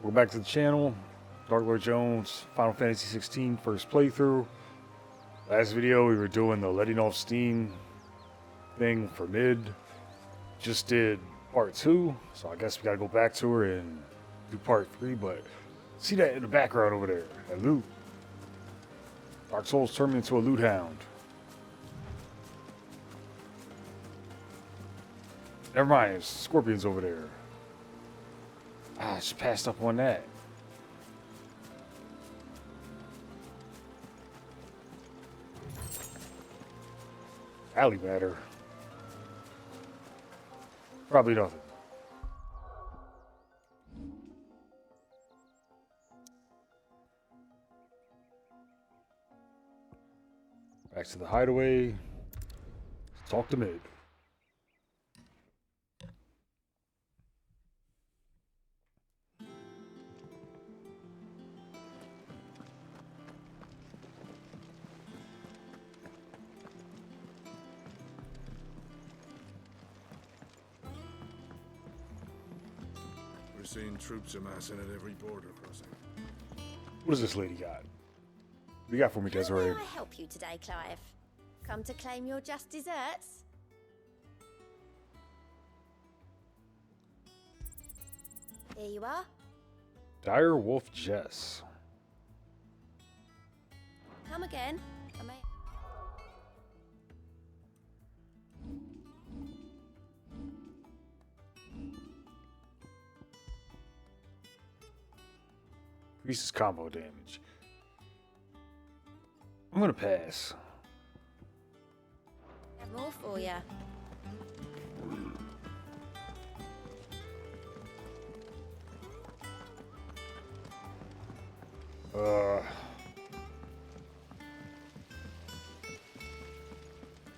Welcome back to the channel. Dark Lord Jones, Final Fantasy XVI first playthrough. Last video we were doing the letting off steam thing for mid. Just did part 2, so I guess we gotta go back to her and do part 3, but see that in the background over there, that loot. Dark Souls turned me into a loot hound. Never mind, there's scorpions over there. I just passed up on that. Alley matter. Probably nothing. Back to the hideaway. Let's talk to mid. We're seeing troops amassing at every border crossing. What does this lady got? What do you got for me, How Desiree? may I help you today, Clive? Come to claim your just desserts? Here you are. Dire Wolf Jess. Come again. I may... Increases combo damage. I'm gonna pass. have more for you.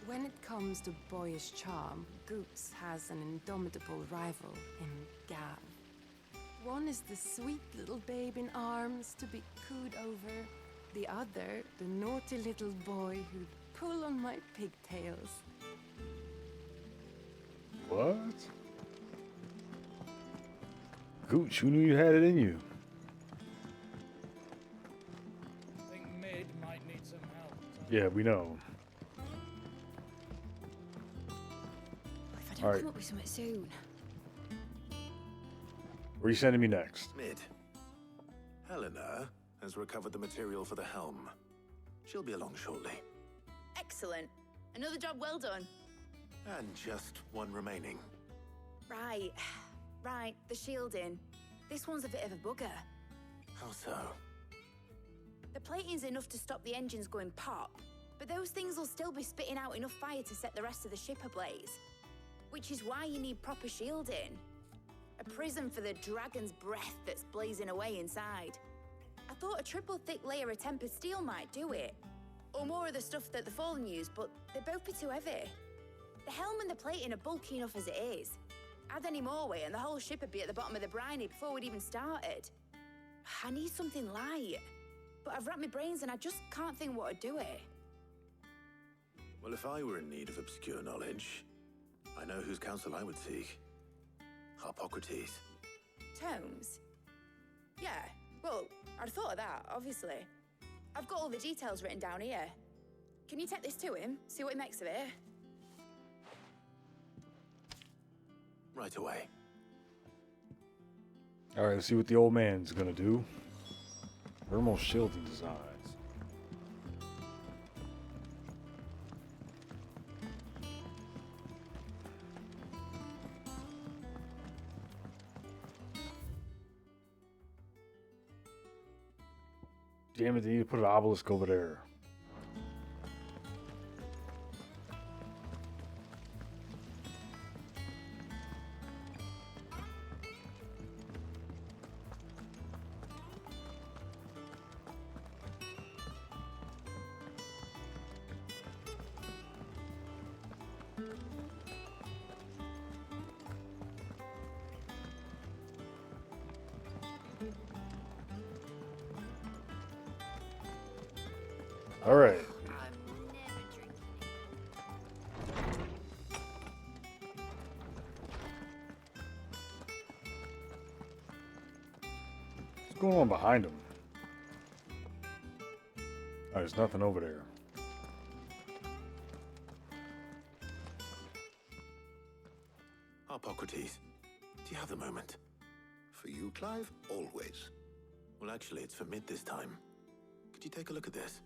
When it comes to boyish charm, Goose has an indomitable rival in Gav. One is the sweet little babe in arms to be cooed over. The other, the naughty little boy who'd pull on my pigtails. What? Gooch, who knew you had it in you? I think Mid might need some help. Yeah, we know. If I don't Alright. come up with something soon. Where are you sending me next? Mid. Helena has recovered the material for the helm. She'll be along shortly. Excellent. Another job well done. And just one remaining. Right. Right, the shielding. This one's a bit of a bugger. How so? The plating's enough to stop the engines going pop, but those things will still be spitting out enough fire to set the rest of the ship ablaze. Which is why you need proper shielding. A prison for the dragon's breath that's blazing away inside. I thought a triple thick layer of tempered steel might do it. Or more of the stuff that the Fallen use, but they'd both be too heavy. The helm and the plating are bulky enough as it is. Add any more weight and the whole ship would be at the bottom of the briny before we'd even started. I need something light. But I've racked my brains and I just can't think what would do it. Well, if I were in need of obscure knowledge, I know whose counsel I would seek. Harpocrates. Tomes? Yeah, well, I'd thought of that, obviously. I've got all the details written down here. Can you take this to him, see what he makes of it? Right away. Alright, let's see what the old man's gonna do. Thermal shielding designs. Damn it, they need to put an obelisk over there. All right. What's going on behind him? Oh, there's nothing over there. Hippocrates, do you have the moment? For you, Clive, always. Well, actually, it's for mid this time. Could you take a look at this?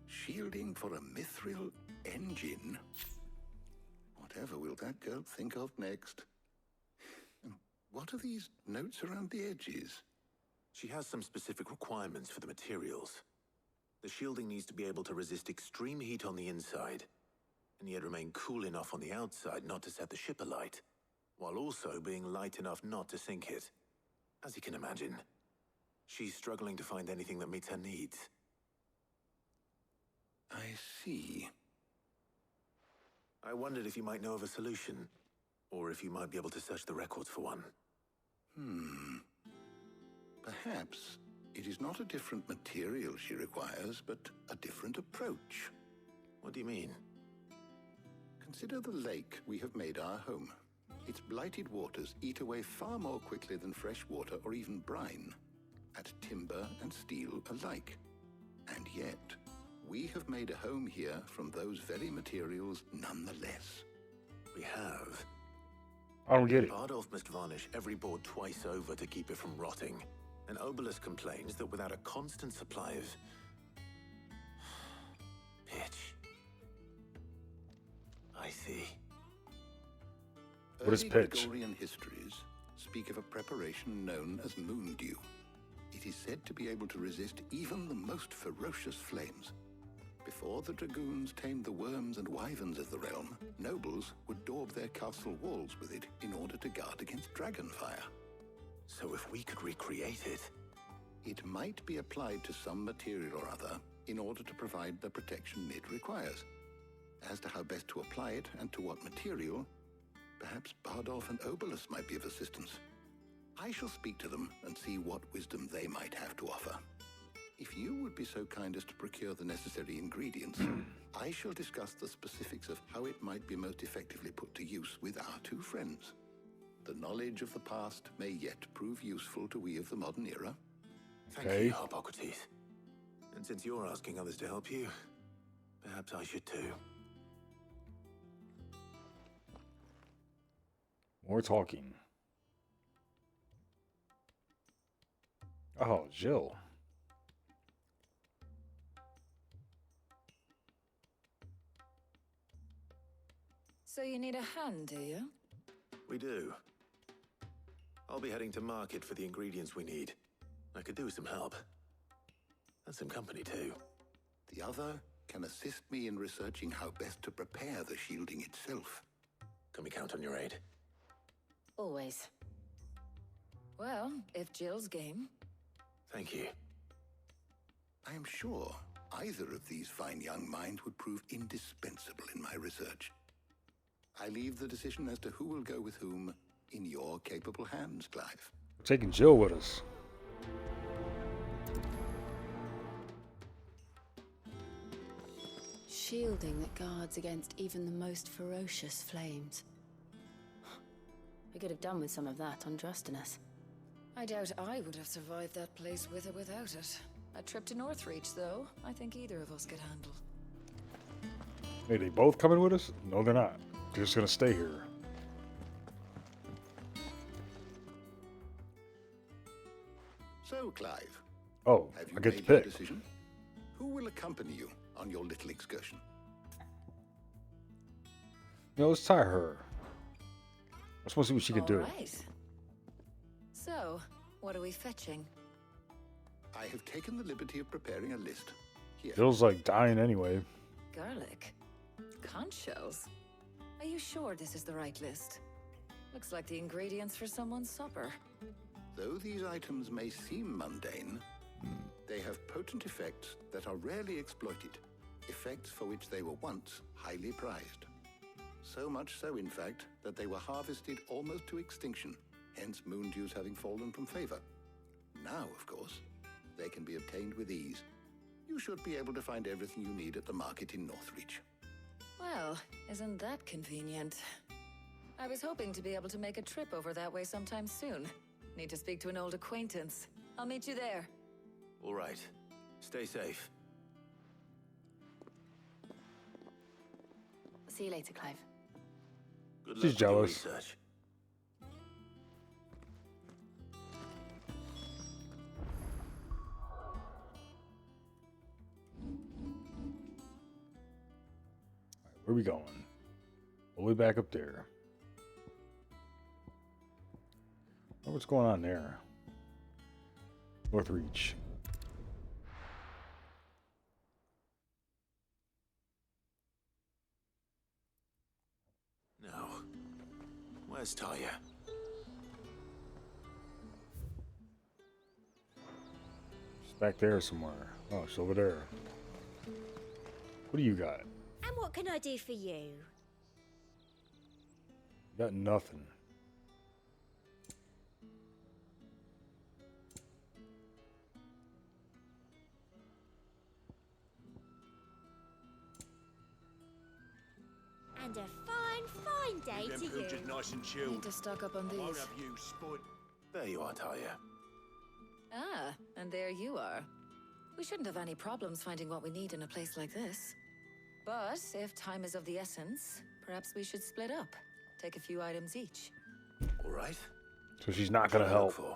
Shielding for a mithril engine? Whatever will that girl think of next? And what are these notes around the edges? She has some specific requirements for the materials. The shielding needs to be able to resist extreme heat on the inside, and yet remain cool enough on the outside not to set the ship alight, while also being light enough not to sink it. As you can imagine, she's struggling to find anything that meets her needs. I see. I wondered if you might know of a solution, or if you might be able to search the records for one. Perhaps it is not a different material she requires, but a different approach. What do you mean? Consider the lake we have made our home. Its blighted waters eat away far more quickly than fresh water or even brine, at timber and steel alike. And yet, we have made a home here from those very materials nonetheless. We have. I don't get it. Bardolph must varnish every board twice over to keep it from rotting. And Obelisk complains that without a constant supply of pitch. I see. What is Early pitch? Gregorian histories speak of a preparation known as moon dew. It is said to be able to resist even the most ferocious flames. Before the dragoons tamed the worms and wyverns of the realm, nobles would daub their castle walls with it in order to guard against dragonfire. So if we could recreate it... It might be applied to some material or other in order to provide the protection Mid requires. As to how best to apply it and to what material, perhaps Bardolph and Obelisk might be of assistance. I shall speak to them and see what wisdom they might have to offer. If you would be so kind as to procure the necessary ingredients, I shall discuss the specifics of how it might be most effectively put to use with our two friends. The knowledge of the past may yet prove useful to we of the modern era. Thank you, Hippocrates. And since you're asking others to help you, perhaps I should too. More talking. Oh, Jill. So you need a hand, do you? We do. I'll be heading to market for the ingredients we need. I could do with some help. And some company too. The other can assist me in researching how best to prepare the shielding itself. Can we count on your aid? Always. Well, if Jill's game. Thank you. I am sure either of these fine young minds would prove indispensable in my research. I leave the decision as to who will go with whom in your capable hands, Clive. We're taking Jill with us. Shielding that guards against even the most ferocious flames. We could have done with some of that on Drustinus. I doubt I would have survived that place with or without it. A trip to Northreach, though, I think either of us could handle. Hey, they both coming with us? No, they're not. They're just gonna stay here. So, Clive, Oh, have you I get to made your pick. decision? Who will accompany you on your little excursion? You know, let's tie her. I just want to see what she can do. All right. So, what are we fetching? I have taken the liberty of preparing a list. Here. Jill's like dying anyway. Garlic. Conch shells. Are you sure this is the right list? Looks like the ingredients for someone's supper. Though these items may seem mundane, they have potent effects that are rarely exploited, effects for which they were once highly prized. So much so, in fact, that they were harvested almost to extinction, hence moon dews having fallen from favor. Now, of course, they can be obtained with ease. you should be able to find everything you need at the market in Northreach. Well, isn't that convenient? I was hoping to be able to make a trip over that way sometime soon. Need to speak to an old acquaintance. I'll meet you there. All right. Stay safe. See you later, Clive. Good luck She's with your jealous. research. Where are we going? All the way back up there. Oh, what's going on there? Northreach. Now, where's Talia? She's back there somewhere. Oh, she's over there. What do you got? And what can I do for you? Got nothing. And a fine day to you. Nice and chilled. Need to stock up on these. you spoiled. There you are, Talia. Ah, and there you are. We shouldn't have any problems finding what we need in a place like this. But if time is of the essence, perhaps we should split up. Take a few items each. All right. So she's not gonna What are you help. looking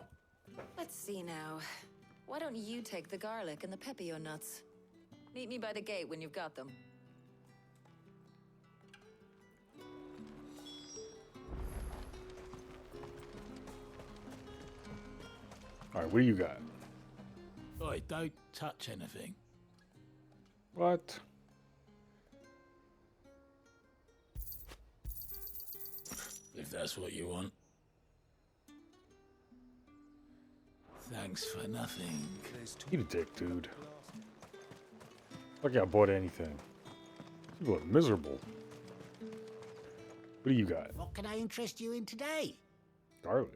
for? Let's see now. Why don't you take the garlic and the pepio nuts? Meet me by the gate when you've got them. Alright, what do you got? Oi, don't touch anything. What? If that's what you want. Thanks for nothing. Eat a dick, dude. Like I bought anything. You look miserable. What do you got? What can I interest you in today? Garlic.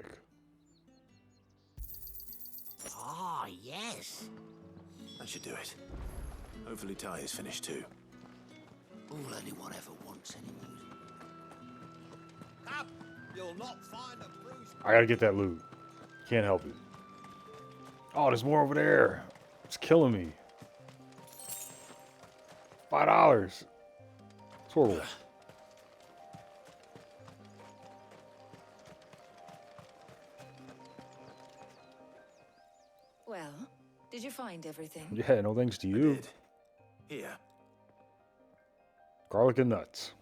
Ah, yes. That should do it. Hopefully Talia's finished too. All anyone ever wants anymore. Come, you'll not find a bruise. I gotta get that loot. Can't help it. Oh, there's more over there. It's killing me. $5. It's horrible. Well, did you find everything? Yeah, no thanks to I you. did. Here. Garlic and nuts.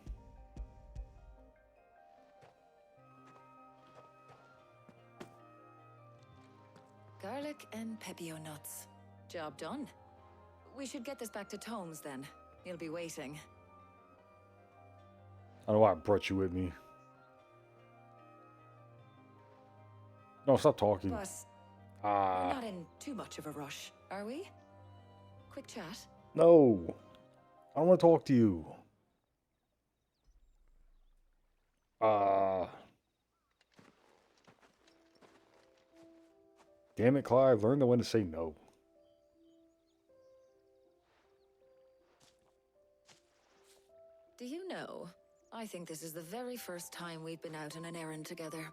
Garlic and pepio nuts. Job done. We should get this back to Tomes then. He'll be waiting. I don't know why I brought you with me. No, stop talking. Boss, we're not in too much of a rush, are we? Quick chat. No. I don't want to talk to you. Damn it, Clive. Learn to when to say no. Do you know, I think this is the very first time we've been out on an errand together.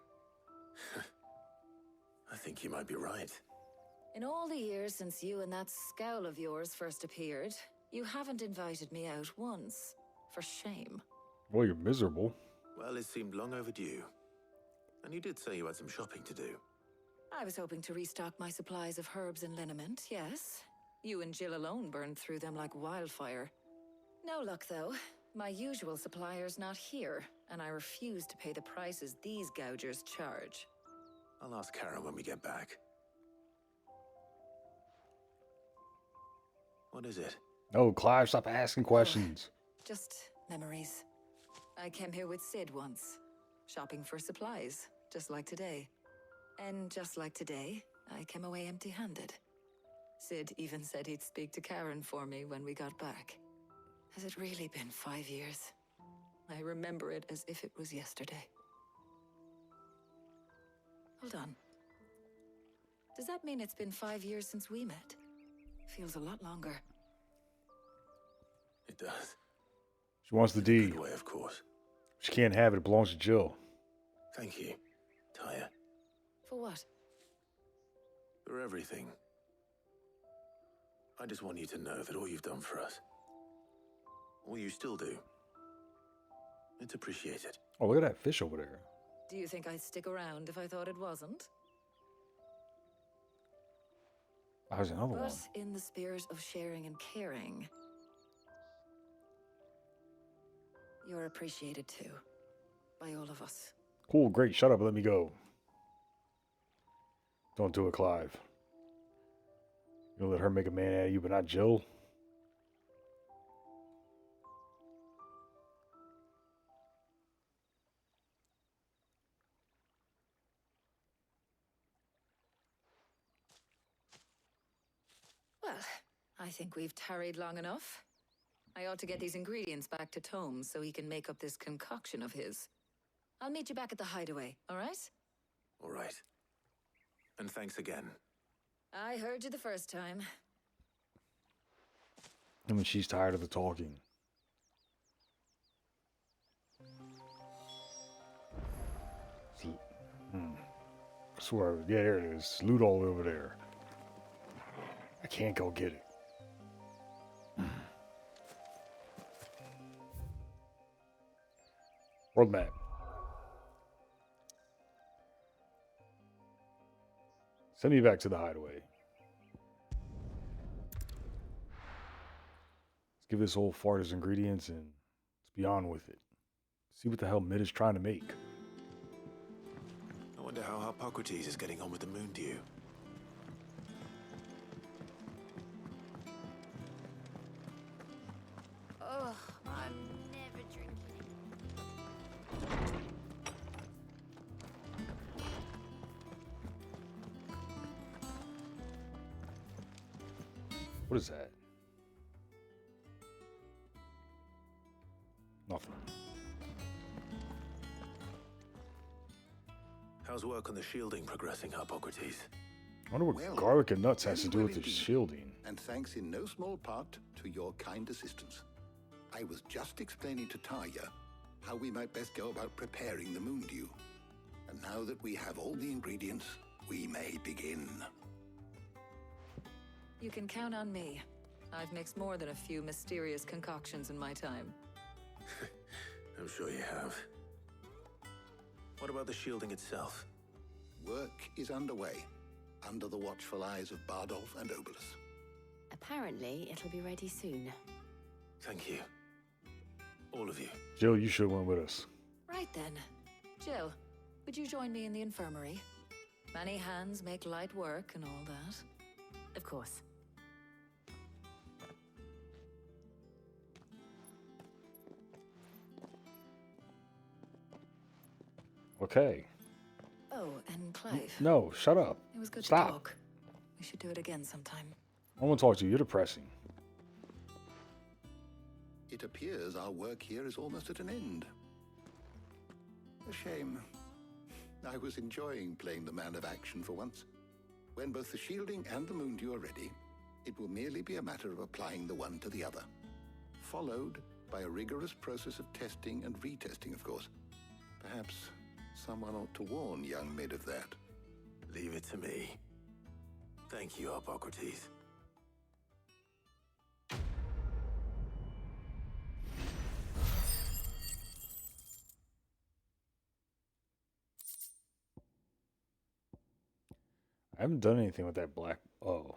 I think you might be right. In all the years since you and that scowl of yours first appeared, you haven't invited me out once. For shame. Well, you're miserable. Well, it seemed long overdue. And you did say you had some shopping to do. I was hoping to restock my supplies of herbs and liniment, yes. You and Jill alone burned through them like wildfire. No luck, though. My usual supplier's not here, and I refuse to pay the prices these gougers charge. I'll ask Karen when we get back. What is it? No, Clive, stop asking questions. Just memories. I came here with Sid once, shopping for supplies, just like today. And just like today, I came away empty-handed. Sid even said he'd speak to Karen for me when we got back. Has it really been 5 years? I remember it as if it was yesterday. Hold on. Does that mean it's been 5 years since we met? Feels a lot longer. It does. She wants the D. Good way, of course. She can't have it. It belongs to Jill. Thank you, Tyre, For what? for everything. I just want you to know that all you've done for us, all you still do, it's appreciated. Oh, look at that fish over there. Do you think I'd stick around if I thought it wasn't? Oh, there's another one. But in the spirit of sharing and caring, you're appreciated too, by all of us. Cool, great. Shut up and let me go. Don't do it, Clive. You'll let her make a man out of you, but not Jill? Well, I think we've tarried long enough. I ought to get these ingredients back to Tomes so he can make up this concoction of his. I'll meet you back at the hideaway, all right? All right. And thanks again. I heard you the first time. And when she's tired of the talking. I swear, yeah, there it is. Loot all over there. I can't go get it. World map. Send me back to the hideaway. Let's give this old fart his ingredients and let's be on with it. See what the hell Mid is trying to make. I wonder how Hippocrates is getting on with the moon dew. Oh, I'm never drinking. What is that? Nothing. How's work on the shielding progressing, Hippocrates? I wonder what Well, garlic and nuts has to very do well with the indeed. shielding. And thanks in no small part to your kind assistance. I was just explaining to Tarja how we might best go about preparing the moon dew. And now that we have all the ingredients, we may begin. You can count on me. I've mixed more than a few mysterious concoctions in my time. I'm sure you have. What about the shielding itself? Work is underway, under the watchful eyes of Bardolph and Obolus. Apparently, it'll be ready soon. Thank you. All of you. Jill, you should have went with us. Right then. Jill, would you join me in the infirmary? Many hands make light work and all that. Of course. Okay. Oh, and Clive. No, shut up. It was good Stop. to talk. We should do it again sometime. I want to talk to you. You're depressing. It appears our work here is almost at an end. A shame. I was enjoying playing the man of action for once. When both the shielding and the moon dew are ready, it will merely be a matter of applying the one to the other. Followed by a rigorous process of testing and retesting, of course. Perhaps someone ought to warn young Mid of that. Leave it to me. Thank you, Hippocrates. I haven't done anything with that black. Oh.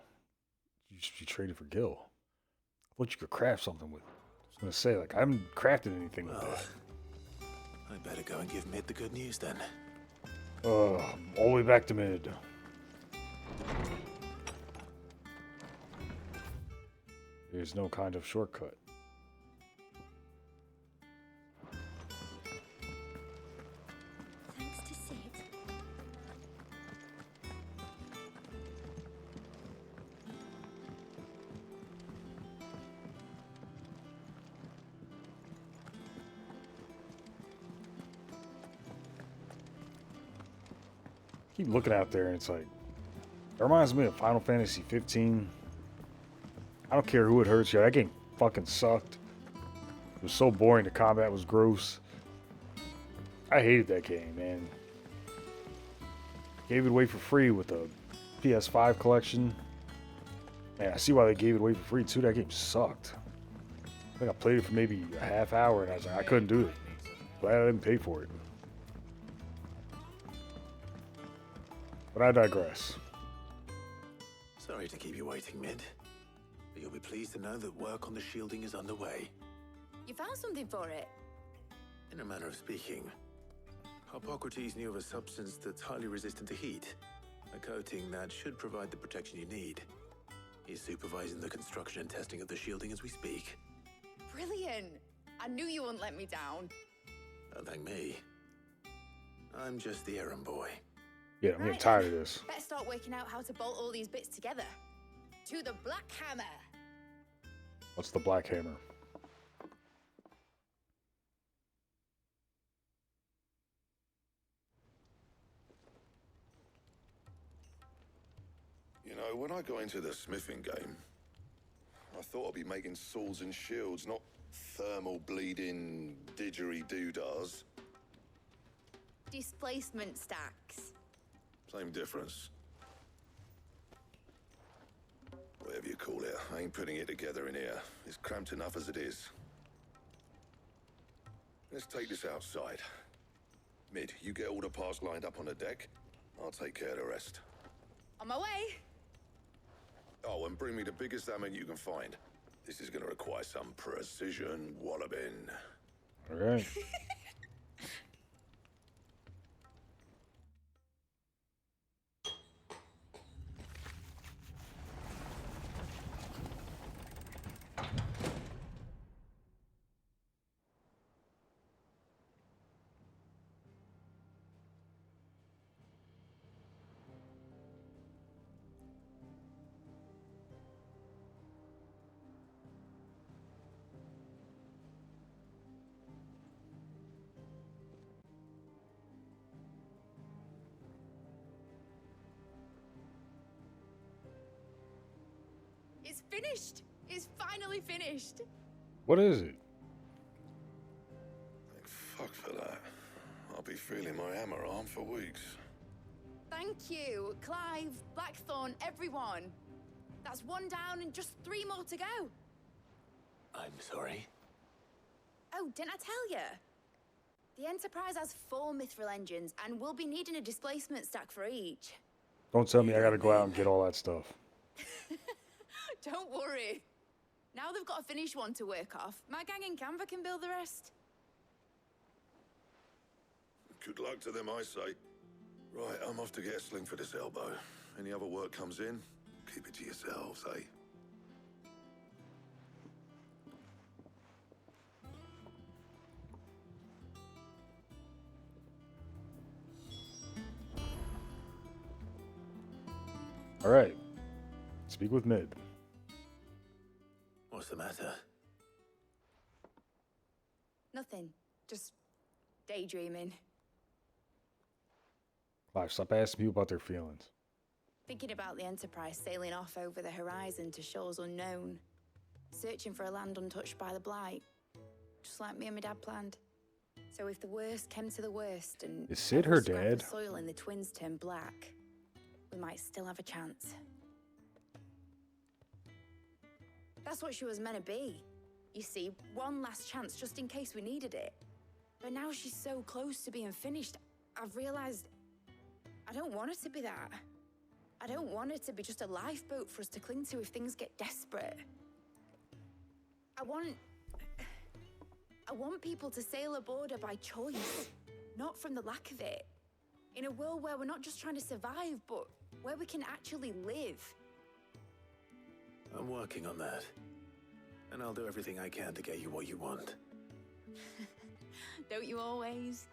You traded for Gil. I thought you could craft something with it. I was going to say, like, I haven't crafted anything with Well, that. I'd better go and give Mid the good news then. All the way back to Mid. There's no kind of shortcut. Thanks to Sid. Keep looking out there and it's like, it reminds me of Final Fantasy XV. I don't care who it hurts you. That game fucking sucked. was so boring. The combat was gross. I hated that game, man. Gave it away for free with the PS5 collection. Man, I see why they gave it away for free too. That game sucked. I think I played it for maybe a half hour and I was like, I couldn't do it. Glad I didn't pay for it. But I digress. Sorry to keep you waiting, Mid. But you'll be pleased to know that work on the shielding is underway. You found something for it? In a manner of speaking, Hippocrates knew of a substance that's highly resistant to heat. A coating that should provide the protection you need. He's supervising the construction and testing of the shielding as we speak. Brilliant! I knew you wouldn't let me down. Don't thank me. I'm just the errand boy. Yeah, I'm getting tired of this. Better start working out how to bolt all these bits together. To the Black Hammer! What's the Black Hammer? You know, when I got into the smithing game, I thought I'd be making swords and shields, not thermal bleeding didgeridoo-dahs. Displacement stacks. Same difference. Whatever you call it, I ain't putting it together in here. It's cramped enough as it is. Let's take this outside. Mid, you get all the parts lined up on the deck. I'll take care of the rest. On my way! Oh, and bring me the biggest hammer you can find. This is gonna require some precision walloping. All right. It's finished! It's finally finished! What is it? Thank fuck for that. I'll be feeling my hammer arm for weeks. Thank you, Clive, Blackthorn, everyone. That's one down and just 3 more to go. I'm sorry. Oh, didn't I tell you? The Enterprise has 4 mithril engines and we'll be needing a displacement stack for each. Don't tell me I gotta go out and get all that stuff. Don't worry. Now they've got a finished one to work off. My gang in Canva can build the rest. Good luck to them, I say. Right, I'm off to get a sling for this elbow. Any other work comes in, keep it to yourselves, eh? All right. Speak with Mid. What's the matter? Nothing. Just daydreaming. Clive, stop asking people about their feelings. Thinking about the Enterprise sailing off over the horizon to shores unknown. Searching for a land untouched by the Blight. Just like me and my dad planned. So if the worst came to the worst and Is Sid her every scrap of dad? soil in the twins turned black, we might still have a chance. That's what she was meant to be. You see, one last chance just in case we needed it. But now she's so close to being finished, I've realized I don't want it to be that. I don't want it to be just a lifeboat for us to cling to if things get desperate. I want people to sail aboard her by choice, not from the lack of it. In a world where we're not just trying to survive, but where we can actually live. I'm working on that. And I'll do everything I can to get you what you want. Don't you always?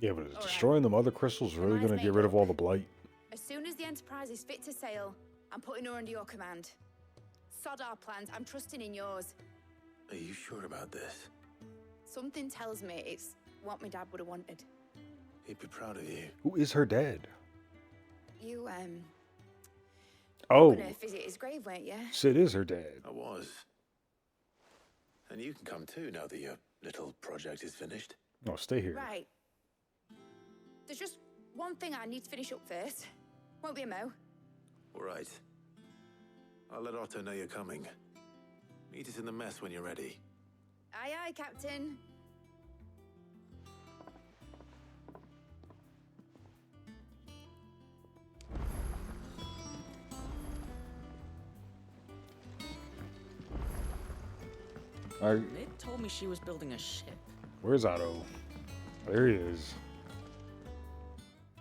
Yeah, but is All destroying right. the mother crystals really Nice gonna get rid of makeup. all the blight? As soon as the Enterprise is fit to sail, I'm putting her under your command. Sod our plans, I'm trusting in yours. Are you sure about this? Something tells me it's what my dad would have wanted. He'd be proud of you. Who is her dad? You, Oh, gonna visit his grave, weren't you? Sid is her dad. I was. And you can come too now that your little project is finished. No, stay here. Right. There's just one thing I need to finish up first. Won't be a mo. All right. I'll let Otto know you're coming. Meet us in the mess when you're ready. Aye, aye, Captain. Nid told me she was building a ship. Where's Otto? There he is.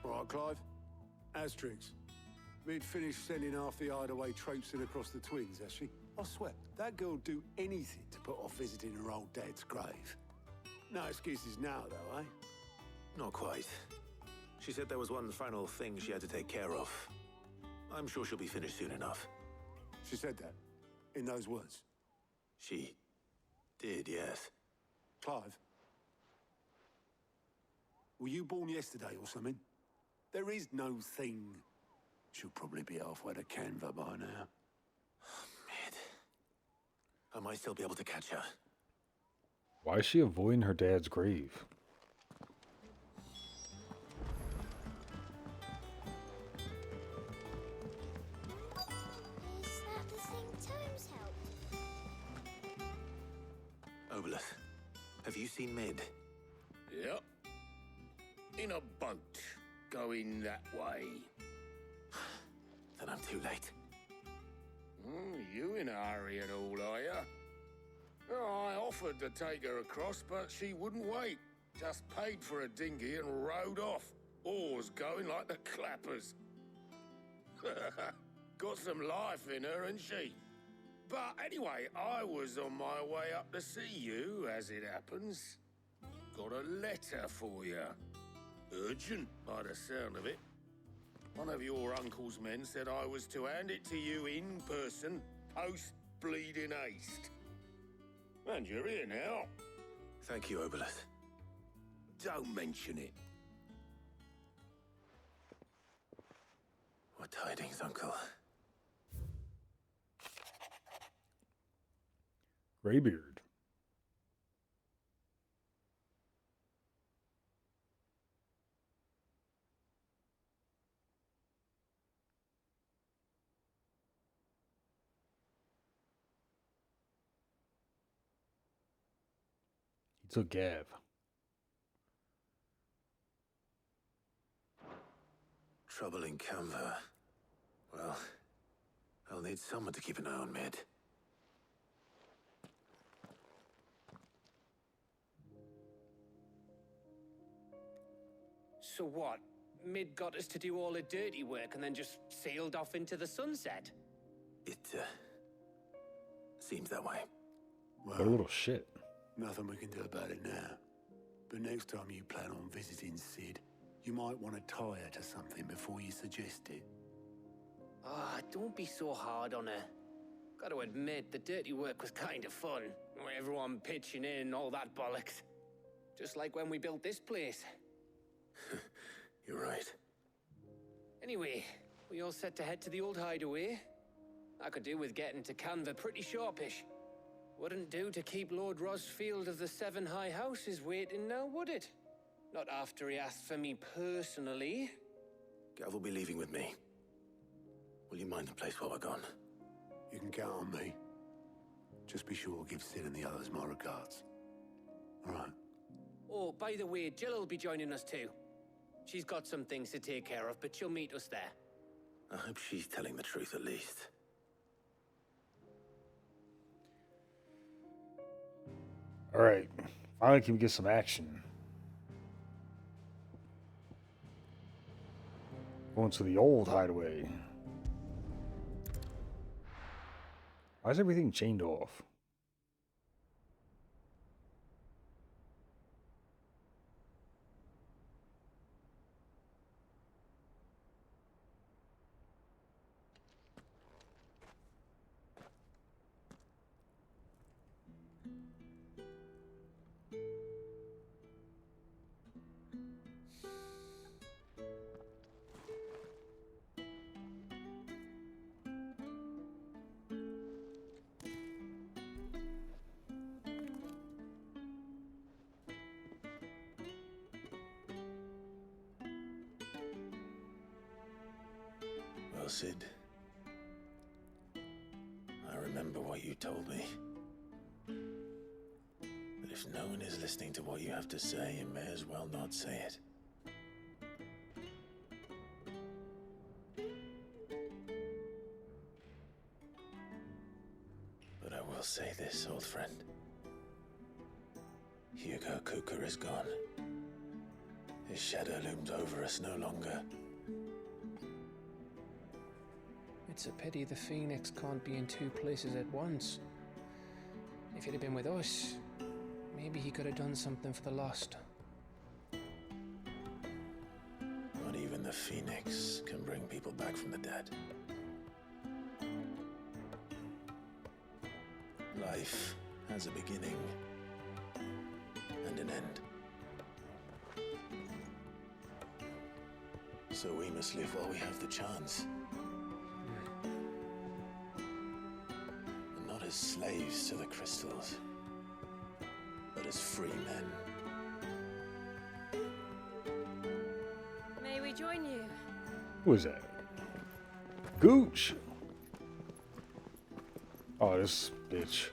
All right, Clive. Asterix. We'd finished sending half the hideaway traipsing across the twins, has she? I swear, that girl'd do anything to put off visiting her old dad's grave. No excuses now, though, eh? Not quite. She said there was one final thing she had to take care of. I'm sure she'll be finished soon enough. She said that? In those words? She did, yes. Clive? Were you born yesterday or something? There is no thing. She'll probably be halfway to Canva by now. Mid. I might still be able to catch her. Why is she avoiding her dad's grave? Is that the thing Tomes helped? Obolus, have you seen Mid? Yep. In a boat, going that way. Then I'm too late. You in a hurry at all, are you? I offered to take her across, but she wouldn't wait. Just paid for a dinghy and rowed off. Oars going like the clappers. Got some life in her, ain't she? But anyway, I was on my way up to see you, as it happens. Got a letter for you. Urgent, by the sound of it. One of your uncle's men said I was to hand it to you in person, post-bleeding haste. And you're here now. Thank you, Obolus. Don't mention it. What tidings, Uncle? Graybeard. He took Gav. Trouble in Canva. Well, I'll need someone to keep an eye on Mid. So what? Mid got us to do all the dirty work and then just sailed off into the sunset? It, seems that way. What a little shit. Nothing we can do about it now. But next time you plan on visiting Sid, you might want to tie her to something before you suggest it. Ah, don't be so hard on her. Gotta admit, the dirty work was kind of fun. Everyone pitching in and all that bollocks. Just like when we built this place. You're right. Anyway, we all set to head to the old hideaway. I could do with getting to Canva pretty sharpish. Wouldn't do to keep Lord Rosfield of the Seven High Houses waiting now, would it? Not after he asked for me personally. Gav will be leaving with me. Will you mind the place while we're gone? You can count on me. Just be sure to give Sid and the others my regards. All right. Oh, by the way, Jill will be joining us too. She's got some things to take care of, but she'll meet us there. I hope she's telling the truth at least. Alright. Finally can we get some action. Going to the old hideaway. Why is everything chained off? Well, Sid, I remember what you told me. That if no one is listening to what you have to say, you may as well not say it. But I will say this, old friend. Hugo Cooker is gone. His shadow looms over us no longer. It's a pity the Phoenix can't be in two places at once. If he'd have been with us, maybe he could have done something for the lost. Not even the Phoenix can bring people back from the dead. Life has a beginning and an end. So we must live while we have the chance. And not as slaves to the crystals, but as free men. May we join you? Who is that? Gooch! Oh, this bitch.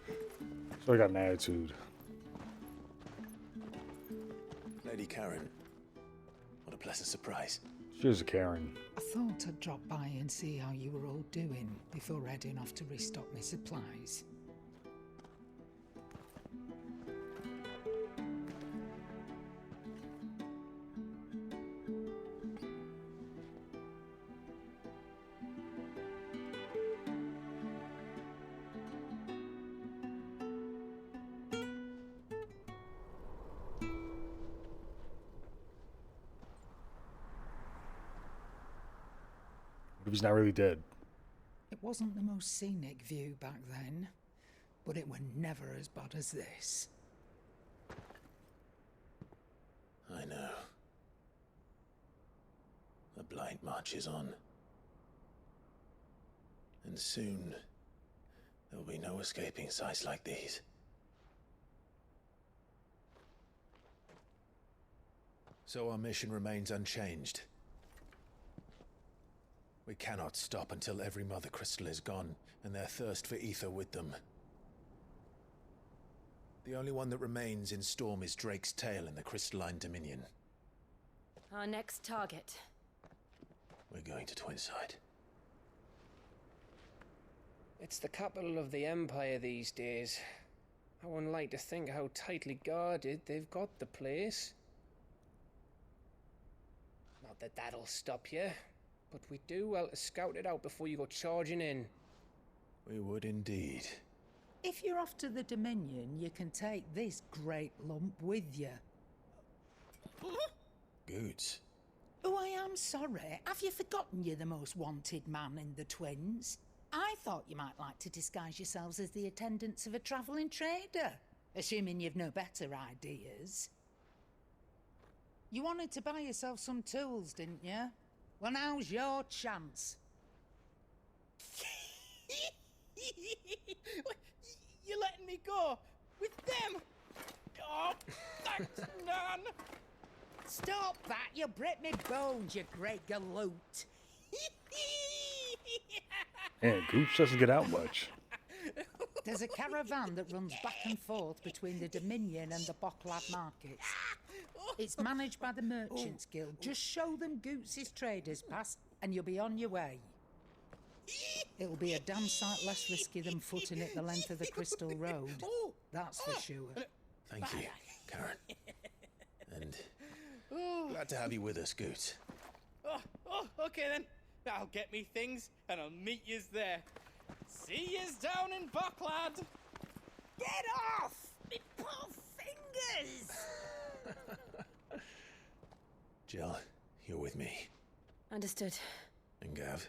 So I got an attitude. Lady Karen, what a pleasant surprise. She's a Karen. I thought I'd drop by and see how you were all doing before heading off to restock my supplies. What if he's not really dead? It wasn't the most scenic view back then, but it were never as bad as this. I know. The blight marches on. And soon, there'll be no escaping sights like these. So our mission remains unchanged. We cannot stop until every Mother Crystal is gone, and their thirst for ether with them. The only one that remains in Storm is Drake's tail in the Crystalline Dominion. Our next target. We're going to Twinside. It's the capital of the Empire these days. I wouldn't like to think how tightly guarded they've got the place. Not that that'll stop you, but we do well to scout it out before you go charging in. We would indeed. If you're off to the Dominion, you can take this great lump with you. Goods. Oh, I am sorry. Have you forgotten you're the most wanted man in the Twins? I thought you might like to disguise yourselves as the attendants of a travelling trader, assuming you've no better ideas. You wanted to buy yourself some tools, didn't you? Well, now's your chance. You're letting me go with them? Oh, thanks, Nan. Stop that! You'll break me bones, you great galoot. Man, Gooch doesn't get out much. There's a caravan that runs back and forth between the Dominion and the Bocklad markets. It's managed by the Merchants Guild. Just show them Goots' traders pass and you'll be on your way. It'll be a damn sight less risky than footing it the length of the Crystal Road. That's for sure. Thank you, Karen. And glad to have you with us, Goots. Okay then. I'll get me things and I'll meet yous there. See yous down in Bocklad. Get off! Me poor fingers! Jill, you're with me. Understood. And Gav,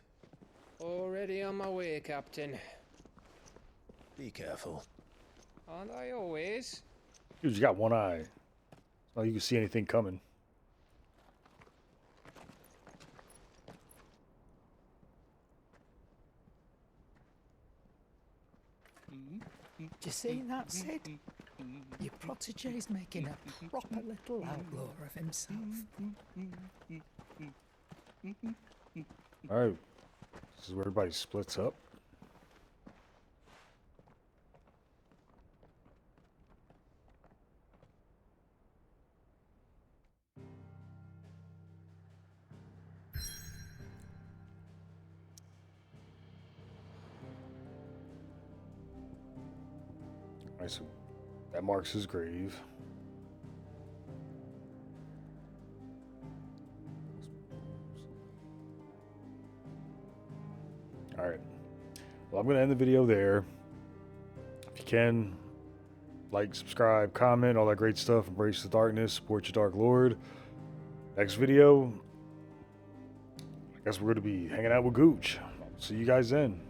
Already on my way, Captain. be careful. Aren't I always? Dude, you got one eye. It's not like you can see anything coming. Do you see that, Sid? Your protege's making a proper little outlaw of himself. Alright. This is where everybody splits up. Alright, so that marks his grave. Alright. Well, I'm going to end the video there. If you can, like, subscribe, comment, all that great stuff. Embrace the darkness. Support your Dark Lord. Next video, I guess we're going to be hanging out with Gooch. See you guys then.